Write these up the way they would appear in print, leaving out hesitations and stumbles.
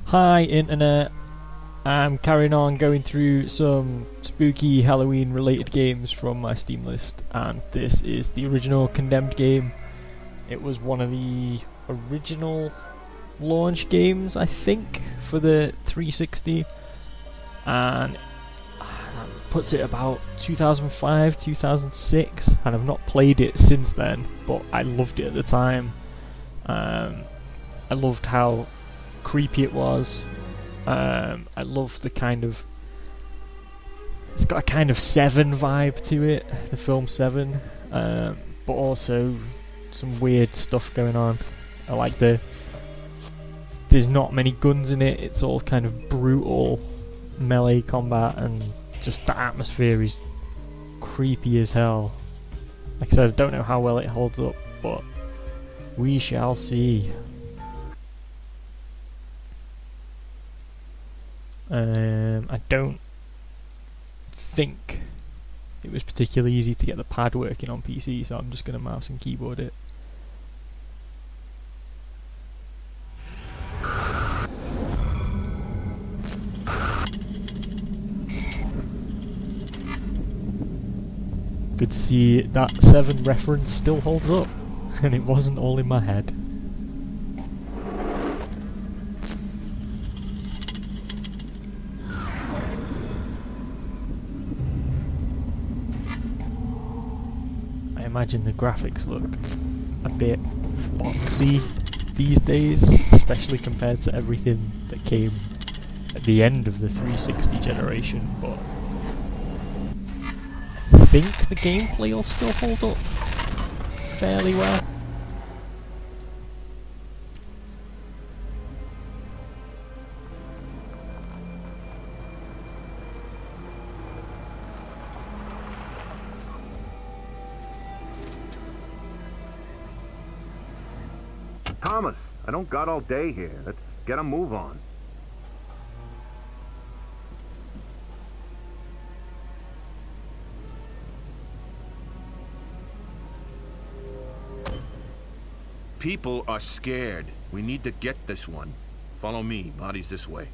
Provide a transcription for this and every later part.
Hi internet, I'm carrying on going through some spooky Halloween related games from my Steam list, and this is the original Condemned game. It was one of the original launch games, I think, for the 360, and that puts it about 2005, 2006, and I've not played it since then, but I loved it at the time. I loved how creepy it was. I love the kind of, it's got a kind of Seven vibe to it, the film Seven, but also some weird stuff going on. I like there's not many guns in it, it's all kind of brutal melee combat, and just the atmosphere is creepy as hell. Like I said, I don't know how well it holds up, but we shall see. I don't think it was particularly easy to get the pad working on PC, so I'm just going to mouse and keyboard it. Good to see that Seven reference still holds up, and it wasn't all in my head. I imagine the graphics look a bit boxy these days, especially compared to everything that came at the end of the 360 generation, but I think the gameplay will still hold up fairly well. Thomas, I don't got all day here. Let's get a move on. People are scared. We need to get this one. Follow me. Body's this way.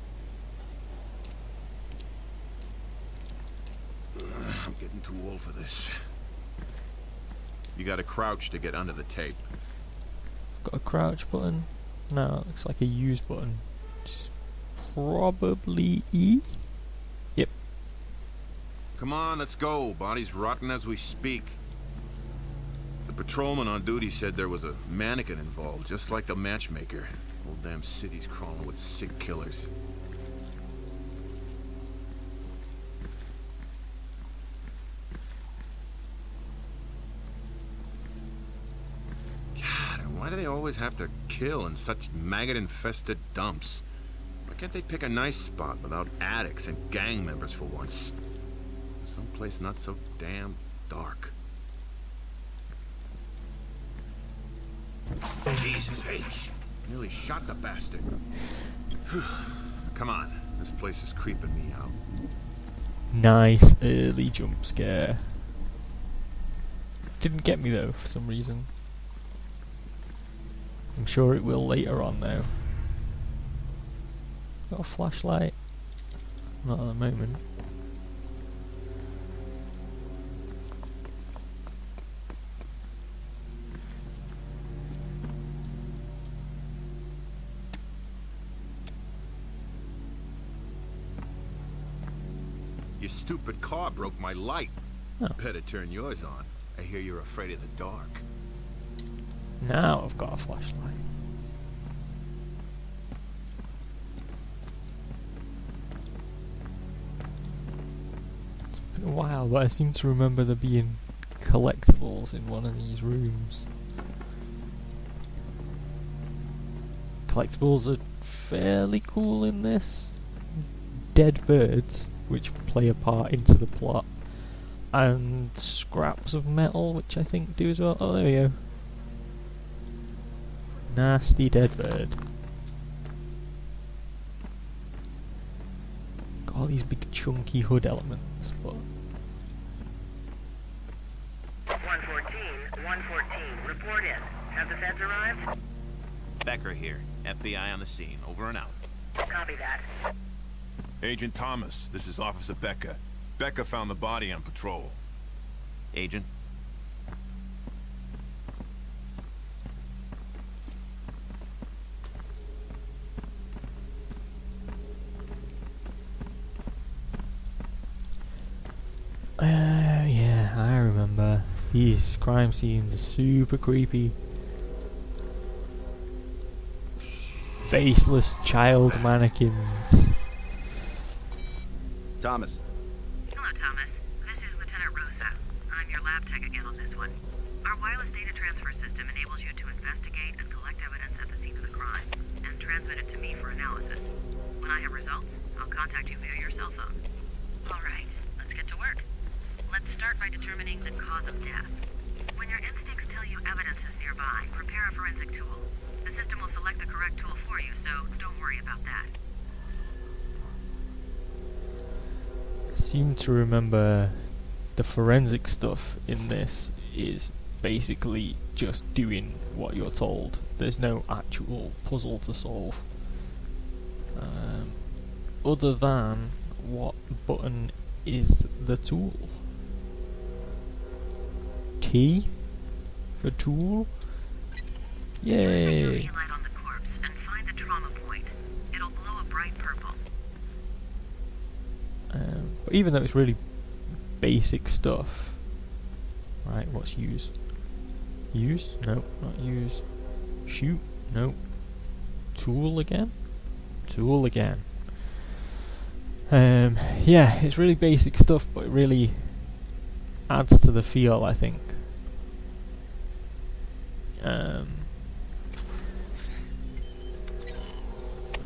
I'm getting too old for this. You gotta crouch to get under the tape. Got a crouch button? No, it looks like a use button. It's probably E? Yep. Come on, let's go. Body's rotten as we speak. The patrolman on duty said there was a mannequin involved, just like the matchmaker. Whole damn city's crawling with sick killers. Why do they always have to kill in such maggot-infested dumps? Why can't they pick a nice spot without addicts and gang members for once? Someplace not so damn dark. Jesus H! Nearly shot the bastard. Come on, this place is creeping me out. Nice early jump scare. Didn't get me though, for some reason. I'm sure it will later on though. Got a flashlight? Not at the moment. Your stupid car broke my light. Oh. Better turn yours on. I hear you're afraid of the dark. Now I've got a flashlight. It's been a while, but I seem to remember there being collectibles in one of these rooms. Collectibles are fairly cool in this. Dead birds, which play a part into the plot, and scraps of metal, which I think do as well. Oh, there we go. Nasty dead bird. Got all these big chunky hood elements, but 114, report in. Have the feds arrived? Becker here. FBI on the scene. Over and out. Copy that. Agent Thomas, this is Officer Becker. Becker found the body on patrol. Agent? Yeah, I remember. These crime scenes are super creepy. Faceless child mannequins. Thomas. Hello, Thomas. This is Lieutenant Rosa. I'm your lab tech again on this one. Our wireless data transfer system enables you to investigate and collect evidence at the scene of the crime, and transmit it to me for analysis. When I have results, I'll contact you via your cell phone. All right, let's get to work. Let's start by determining the cause of death. When your instincts tell you evidence is nearby, prepare a forensic tool. The system will select the correct tool for you, so don't worry about that. I seem to remember the forensic stuff in this is basically just doing what you're told. There's no actual puzzle to solve. Other than what button is the tool? T for tool? Use the Yay! UV light on the corpse and find the trauma point. It'll glow a bright purple. But even though it's really basic stuff, right? What's use? Use? No, not use. Shoot? No. Tool again? Tool again. Yeah, it's really basic stuff, but it really adds to the feel, I think.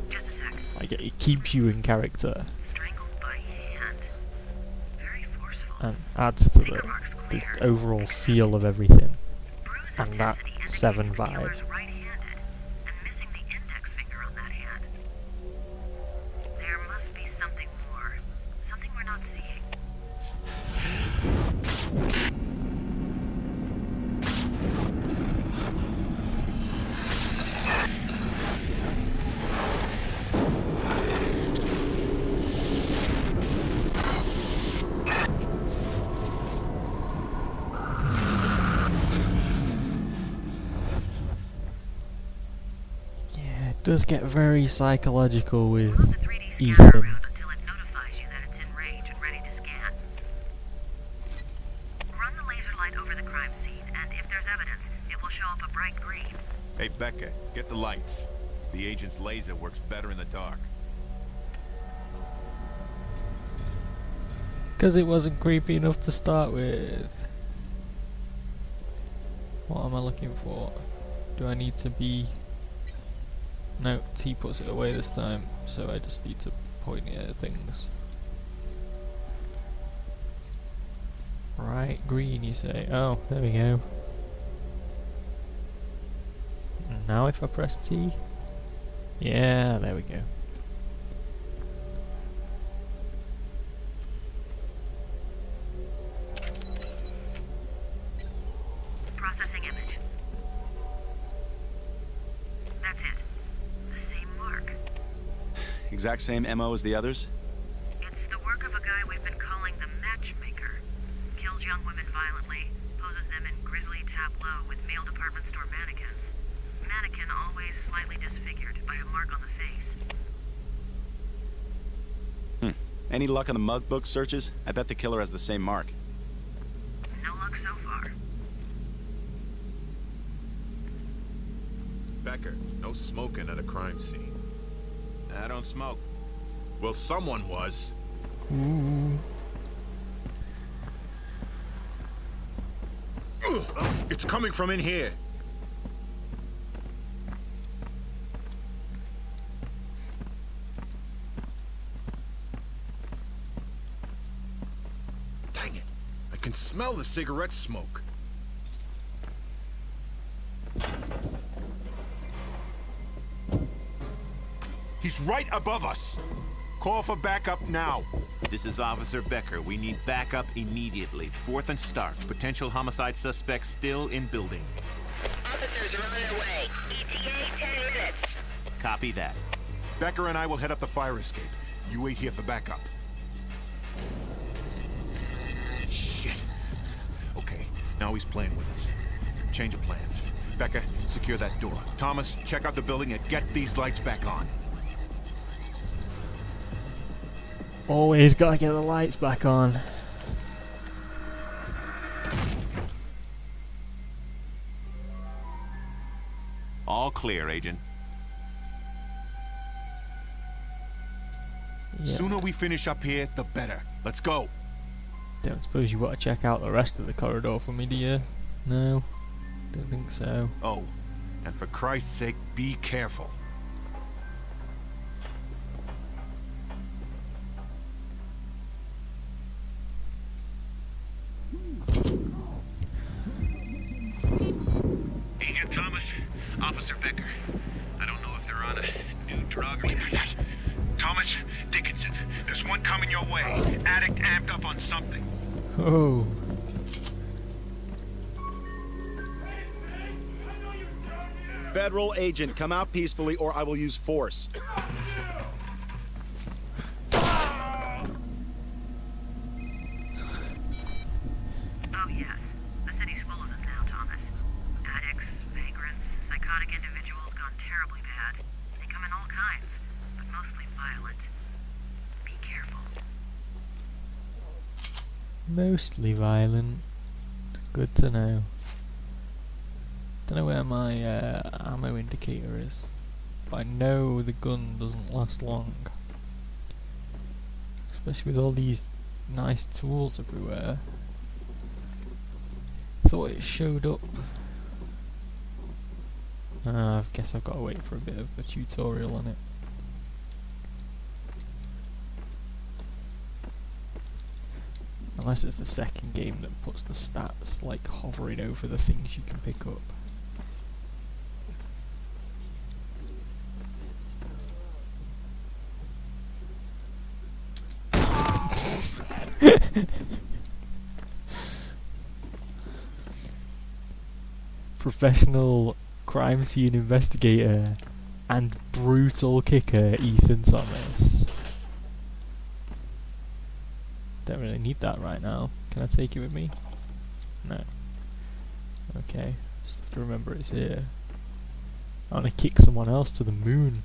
Just a sec. Like it keeps you in character Strangled by hand. Very forceful. and adds to Finger marks the clear, overall except feel of everything. bruise and that intensity indicates 7 the vibe. killer's right-handed, and missing the index finger on that hand. There must be something more. Something we're not seeing. Yeah, it does get very psychological with Move the 3D scanner Ethan. around until it notifies you that it's in range and ready to scan. Run the laser light over the crime scene, and if there's evidence, it will show up a bright green. Hey, Becker, get the lights. The agent's laser works better in the dark. Because it wasn't creepy enough to start with. What am I looking for? Do I need to be... No, T puts it away this time, so I just need to point it at things. Right, green you say. Oh, there we go. And now if I press T? Yeah, there we go. Processing image. That's it. The same mark. Exact same MO as the others? It's the work of a guy we've been calling the matchmaker. Kills young women violently, poses them in grisly tableau with male department store mannequins. Mannequin always slightly disfigured by a mark on the face. Any luck on the mug book searches? I bet the killer has the same mark. No luck so far. Becker, no smoking at a crime scene. I don't smoke. Well, someone was. Ooh. It's coming from in here. Dang it. I can smell the cigarette smoke. He's right above us. Call for backup now. This is Officer Becker. We need backup immediately. 4th and Stark. Potential homicide suspect still in building. Officers are on their way. ETA 10 minutes. Copy that. Becker and I will head up the fire escape. You wait here for backup. Shit. Okay, now he's playing with us. Change of plans. Becca, secure that door. Thomas, check out the building and get these lights back on. Always gotta get the lights back on. All clear, Agent. Yeah. Sooner we finish up here, the better. Let's go. Don't suppose you want to check out the rest of the corridor for me, do you? No, don't think so. Oh, and for Christ's sake, be careful. Agent Thomas, Officer Becker. I don't know if they're on a new drug or... Thomas, Dickinson, there's one coming your way. Addict amped up on something. Oh. Federal agent, come out peacefully or I will use force. Oh yes, the city's full of them now, Thomas. Addicts, vagrants, psychotic individuals gone terribly bad. They come in all kinds, but mostly violent. Be careful. Mostly violent. Good to know. Don't know where my ammo indicator is, but I know the gun doesn't last long. Especially with all these nice tools everywhere. Thought it showed up. I guess I've got to wait for a bit of a tutorial on it. Unless it's the second game that puts the stats like hovering over the things you can pick up. Professional crime scene investigator and brutal kicker Ethan Thomas. Don't really need that right now. Can I take it with me? No. Okay, just have to remember it's here. I want to kick someone else to the moon.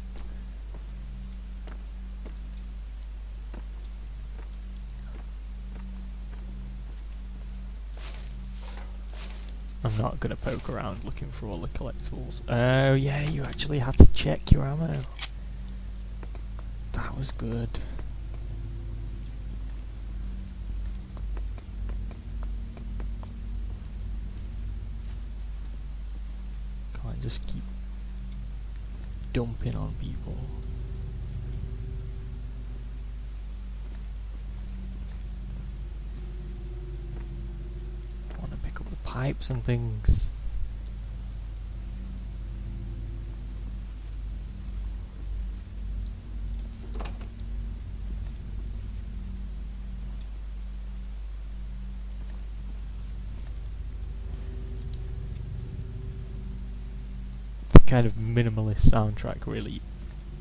I'm not gonna poke around looking for all the collectibles. Oh yeah, you actually had to check your ammo. That was good. Can't just keep dumping on people. I want to pick up the pipes and things. The kind of minimalist soundtrack really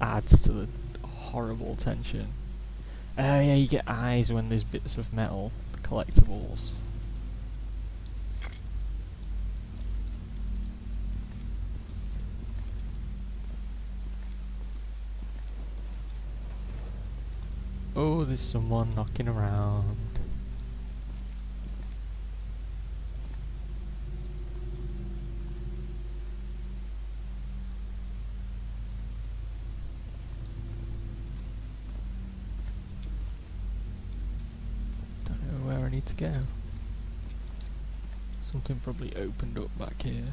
adds to the horrible tension. Oh yeah, you get eyes when there's bits of metal, collectibles. Oh, there's someone knocking around. Don't know where I need to go. Something probably opened up back here.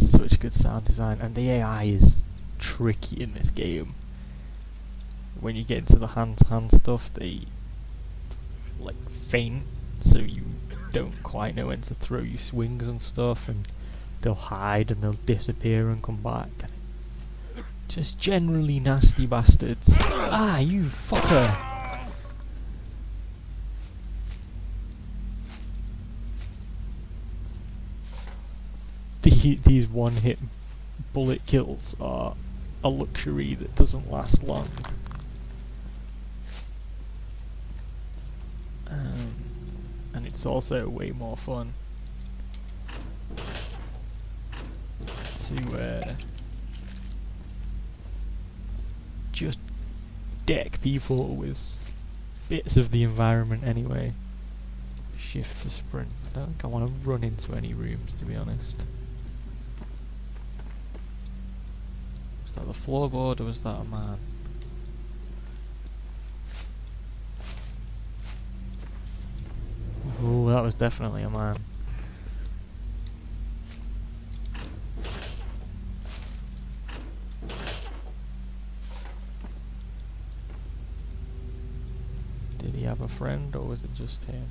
Such good sound design, and the AI is tricky in this game. When you get into the hand-to-hand stuff, they like faint, so you don't quite know when to throw your swings and stuff, and they'll hide and they'll disappear and come back. And it Just generally nasty bastards. Ah, you fucker! These one-hit bullet kills are a luxury that doesn't last long. And it's also way more fun to just deck people with bits of the environment anyway. Shift to sprint. I don't think I want to run into any rooms, to be honest. Was that the floorboard or was that a man? Oh, that was definitely a man. Did he have a friend or was it just him?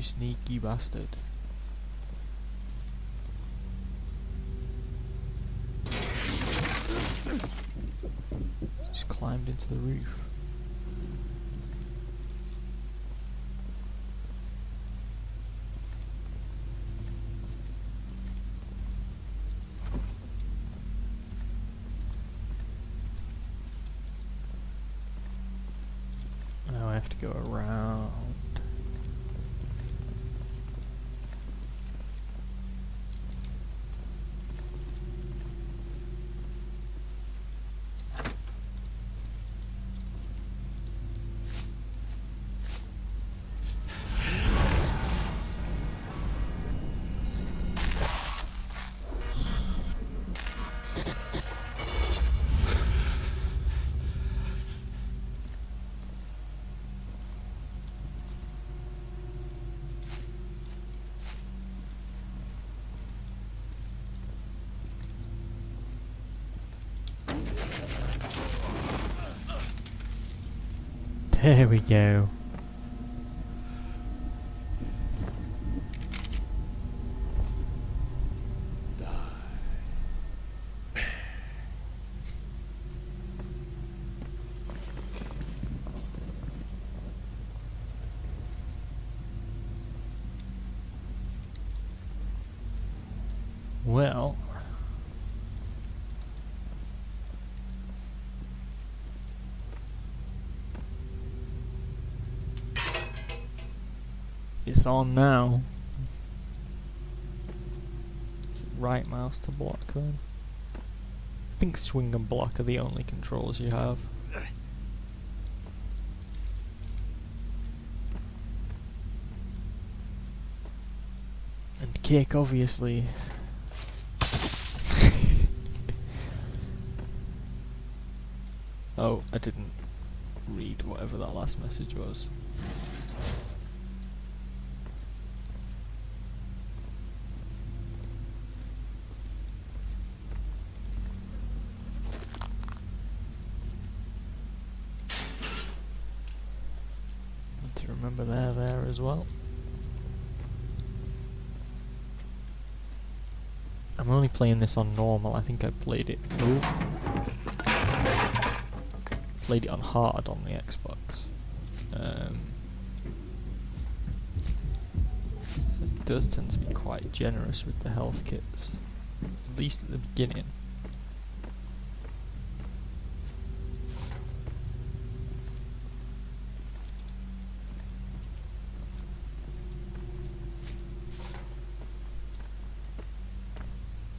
Sneaky bastard. Just climbed into the roof. Now I have to go around. There we go. Well, it's on now. Is it right mouse to block then? I think swing and block are the only controls you have. And kick, obviously. Oh, I didn't read whatever that last message was. Need to remember there as well. I'm only playing this on normal. I think I played it. Played it on hard on the Xbox. It does tend to be quite generous with the health kits, at least at the beginning.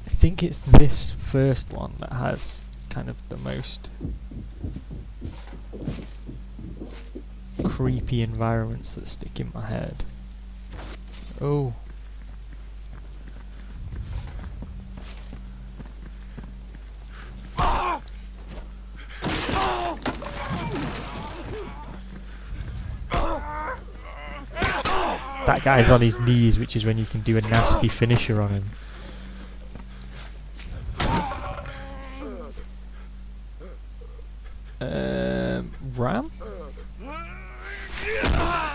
I think it's this first one that has kind of the most creepy environments that stick in my head. Oh. That guy's on his knees, which is when you can do a nasty finisher on him. Ram?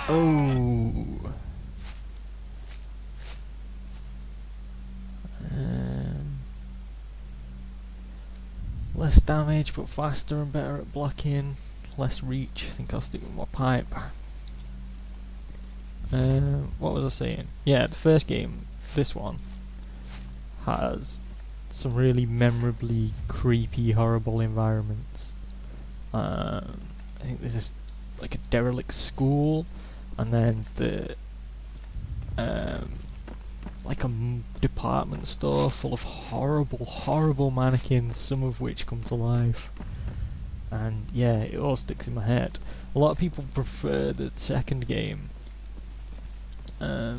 Oh. Less damage, but faster and better at blocking. Less reach. I think I'll stick with my pipe. What was I saying? Yeah, the first game, this one, has some really memorably creepy, horrible environments. I think this is like a derelict school, and then the like a department store full of horrible mannequins, some of which come to life. And yeah, it all sticks in my head. A lot of people prefer the second game. Oh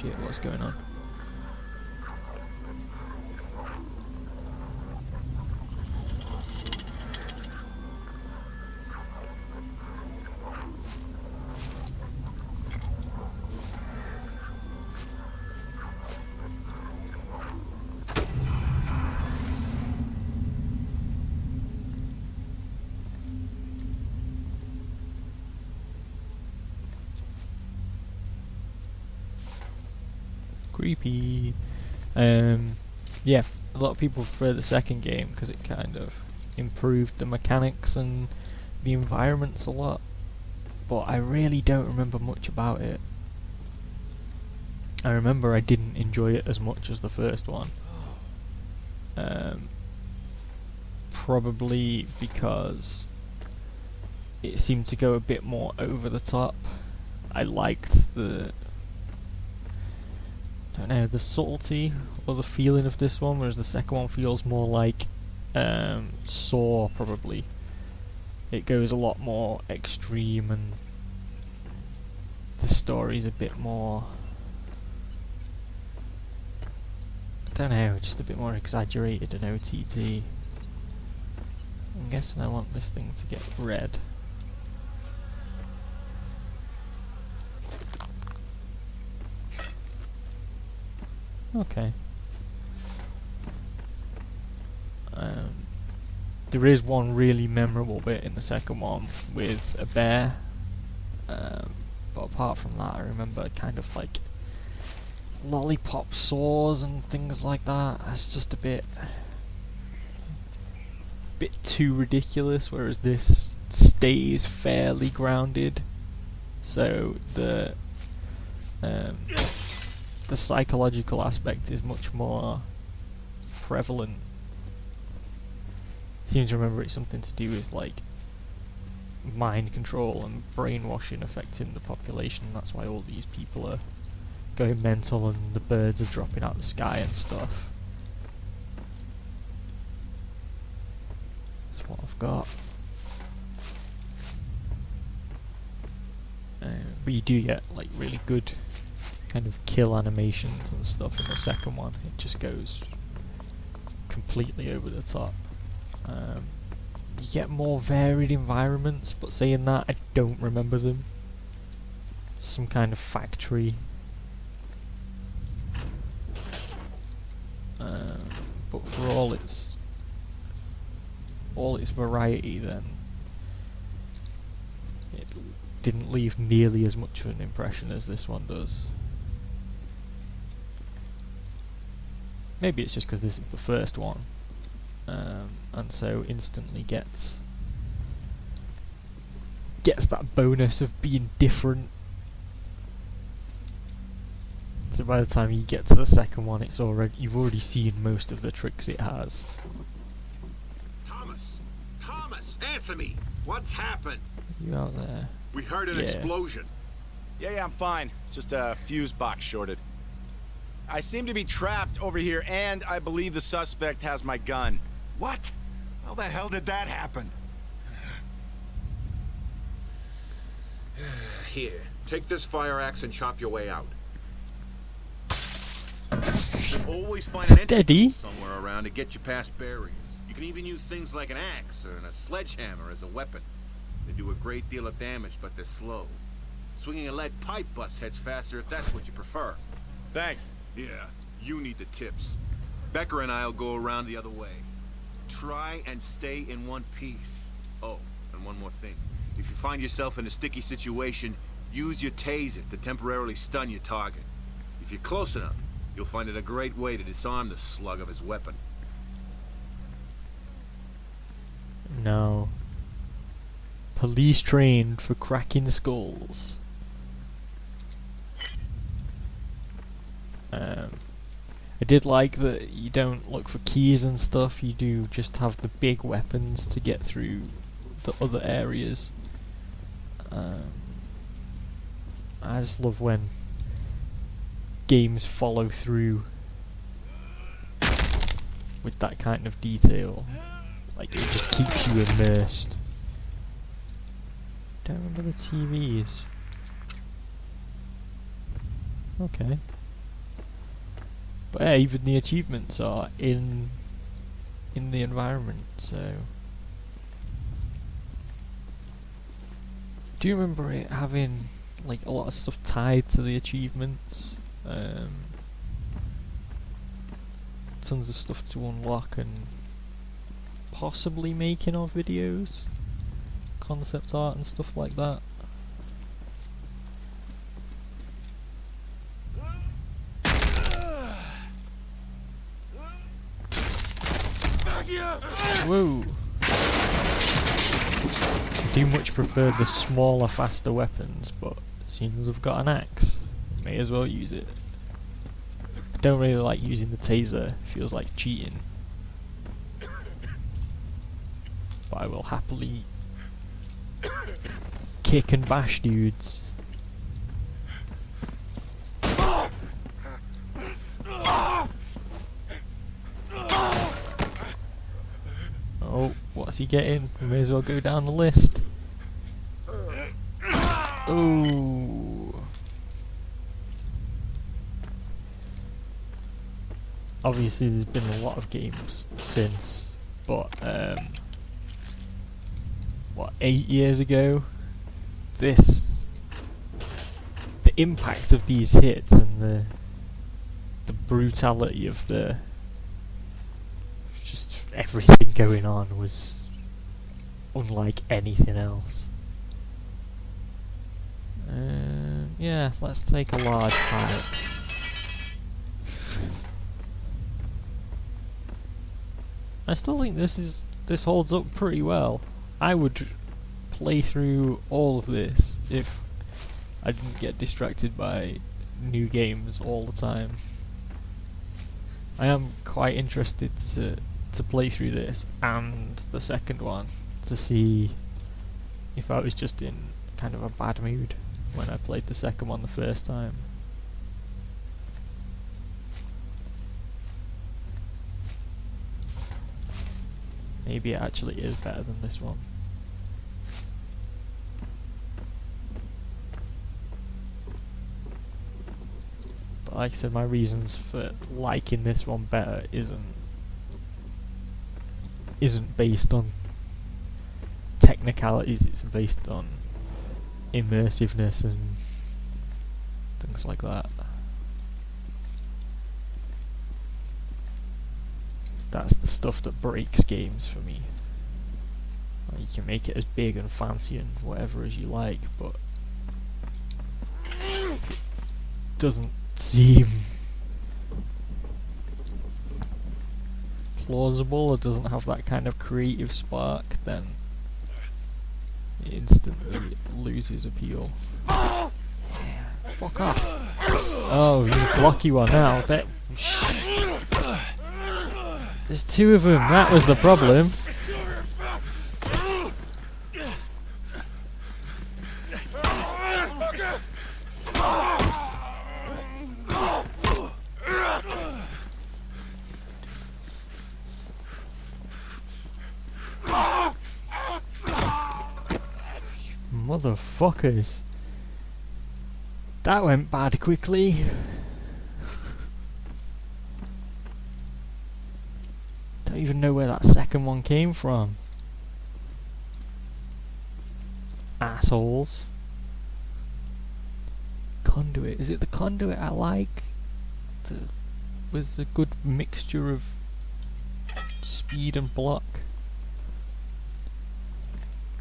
shit, what's going on? Creepy. Yeah, a lot of people prefer the second game because it kind of improved the mechanics and the environments a lot, but I really don't remember much about it. I remember I didn't enjoy it as much as the first one. Probably because it seemed to go a bit more over the top. I liked the the subtlety or the feeling of this one, whereas the second one feels more like Saw, probably. It goes a lot more extreme, and the story's a bit more, I don't know, just a bit more exaggerated and OTT. I'm guessing I want this thing to get red. Okay. There is one really memorable bit in the second one with a bear, but apart from that I remember kind of like lollipop saws and things like that. It's just a bit too ridiculous, whereas this stays fairly grounded, so the psychological aspect is much more prevalent. I seem to remember it's something to do with like mind control and brainwashing affecting the population. That's why all these people are going mental and the birds are dropping out of the sky and stuff. That's what I've got. But you do get like really good kind of kill animations and stuff in the second one. It just goes completely over the top. You get more varied environments, but saying that, I don't remember them. Some kind of factory. But for all its variety, then it didn't leave nearly as much of an impression as this one does. Maybe it's just because this is the first one, and so instantly gets that bonus of being different. So by the time you get to the second one, you've already seen most of the tricks it has. Thomas, answer me! What's happened? You out there? We heard an Yeah. explosion. Yeah, I'm fine. It's just a fuse box shorted. I seem to be trapped over here, and I believe the suspect has my gun. What? How the hell did that happen? Here, take this fire axe and chop your way out. You can always find an Steady. entrance somewhere around to get you past barriers. You can even use things like an axe or a sledgehammer as a weapon. They do a great deal of damage, but they're slow. Swinging a lead pipe busts heads faster if that's what you prefer. Thanks. Yeah, you need the tips. Becker and I'll go around the other way. Try and stay in one piece. Oh, and one more thing. If you find yourself in a sticky situation, use your taser to temporarily stun your target. If you're close enough, you'll find it a great way to disarm the slug of his weapon. No. Police trained for cracking skulls. I did like that you don't look for keys and stuff, you do just have the big weapons to get through the other areas. I just love when games follow through with that kind of detail. Like, it just keeps you immersed. Don't remember the TVs. Okay. But yeah, even the achievements are in the environment, so... Do you remember it having like a lot of stuff tied to the achievements? Tons of stuff to unlock and possibly making of videos, concept art and stuff like that. Whoa! I do much prefer the smaller, faster weapons, but seeing as I've got an axe, may as well use it. I don't really like using the taser, feels like cheating. But I will happily kick and bash dudes. Oh, what's he getting? We may as well go down the list. Ooh. Obviously there's been a lot of games since, but what, 8 years ago? The impact of these hits and the brutality of just everything going on was unlike anything else. Yeah, let's take a large pipe. I still think this holds up pretty well. I would play through all of this if I didn't get distracted by new games all the time. I am quite interested to play through this and the second one to see if I was just in kind of a bad mood when I played the second one the first time. Maybe it actually is better than this one. But like I said, my reasons for liking this one better isn't based on technicalities, it's based on immersiveness and things like that. That's the stuff that breaks games for me. Like, you can make it as big and fancy and whatever as you like, but it doesn't seem plausible or doesn't have that kind of creative spark, then it instantly loses appeal. Fuck off. Oh, he's a blocky one now. There's two of them, that was the problem. Motherfuckers. That went bad quickly. Don't even know where that second one came from. Assholes. Conduit. Is it the conduit I like? Was a good mixture of speed and block.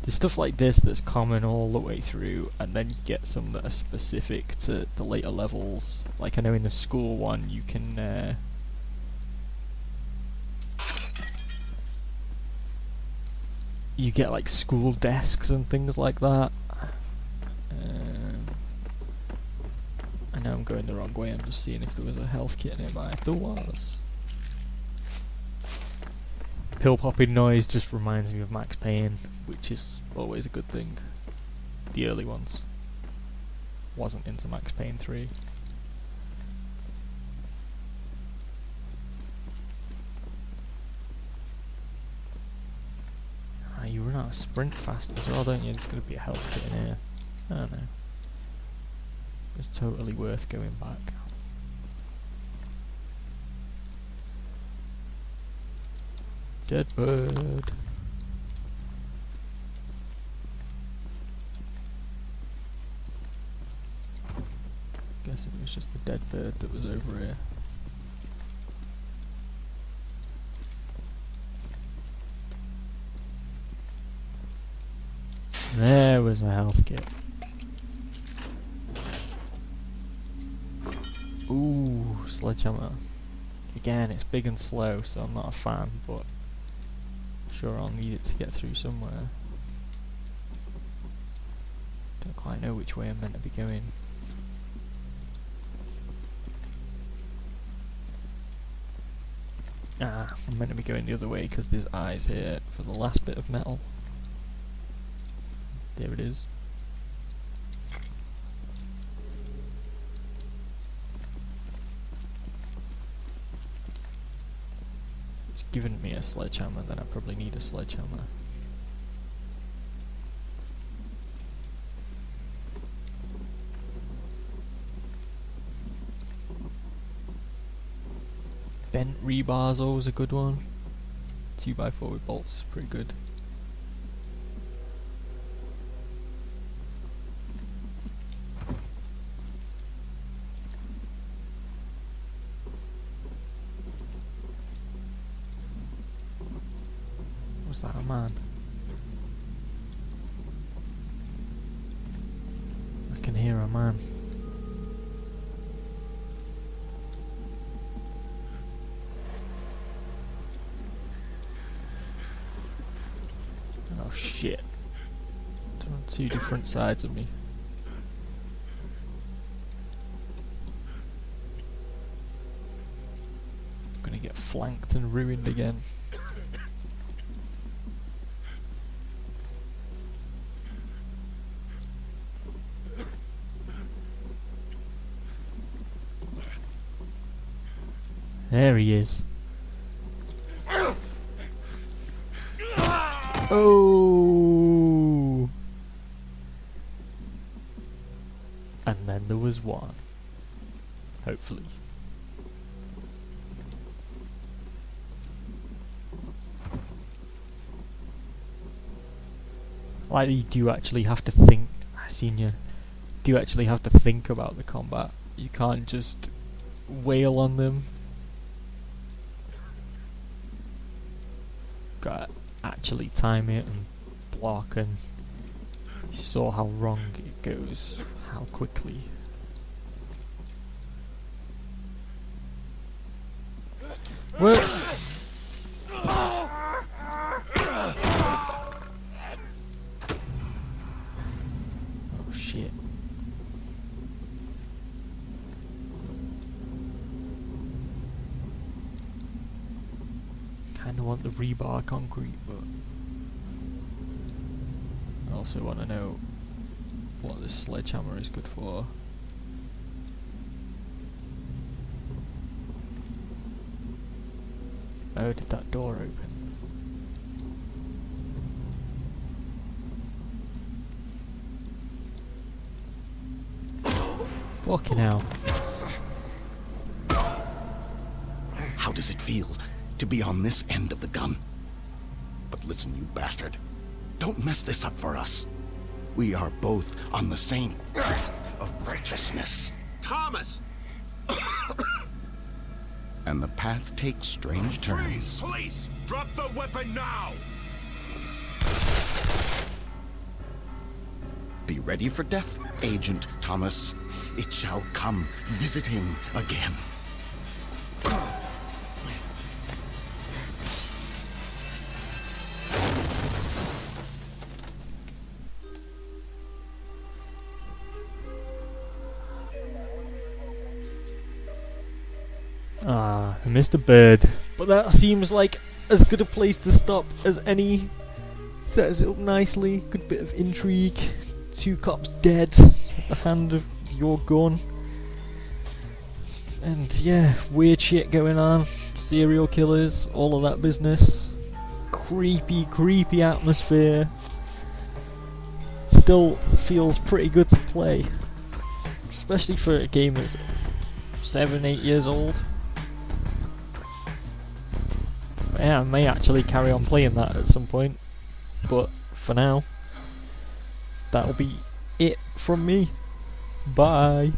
There's stuff like this that's common all the way through, and then you get some that are specific to the later levels. Like I know in the school one you can you get like school desks and things like that. I know I'm going the wrong way, I'm just seeing if there was a health kit nearby. There was. Pill popping noise just reminds me of Max Payne, which is always a good thing. The early ones. Wasn't into Max Payne 3. Ah, you run out of sprint fast as well, don't you? There's going to be a health kit in here. I don't know. It's totally worth going back. Dead bird. Guess it was just the dead bird that was over here. There was my health kit. Ooh, sledgehammer. Again, it's big and slow, so I'm not a fan, but sure I'll need it to get through somewhere. Don't quite know which way I'm meant to be going. Ah, I'm meant to be going the other way because there's eyes here for the last bit of metal. There it is. It's given me a sledgehammer, then I probably need a sledgehammer. Bent rebar's always a good one. 2x4 with bolts is pretty good. Was that a man? I can hear a man. Oh shit. They're on two different sides of me. I'm gonna get flanked and ruined again. There he is. Oh! And then there was one. Hopefully. Like, you do actually have to think, Senior, do you actually have to think about the combat? You can't just wail on them. Gotta actually time it and block, and you saw how wrong it goes, how quickly. What? Oh shit. Kinda want the rebar concrete, but I also want to know what this sledgehammer is good for. Oh, did that door open? Fucking hell. How does it feel to be on this end of the gun? But listen, you bastard. Don't mess this up for us. We are both on the same path of righteousness. Thomas! And the path takes strange turns. Police! Drop the weapon now! Be ready for death, Agent Thomas. It shall come visiting again. Ah, I missed a bird. But that seems like as good a place to stop as any. Sets it up nicely, good bit of intrigue. 2 cops dead at the hand of your gun. And yeah, weird shit going on. Serial killers, all of that business. Creepy, creepy atmosphere. Still feels pretty good to play. Especially for a game that's 7-8 years old. Yeah, I may actually carry on playing that at some point. But for now, that'll be it from me. Bye.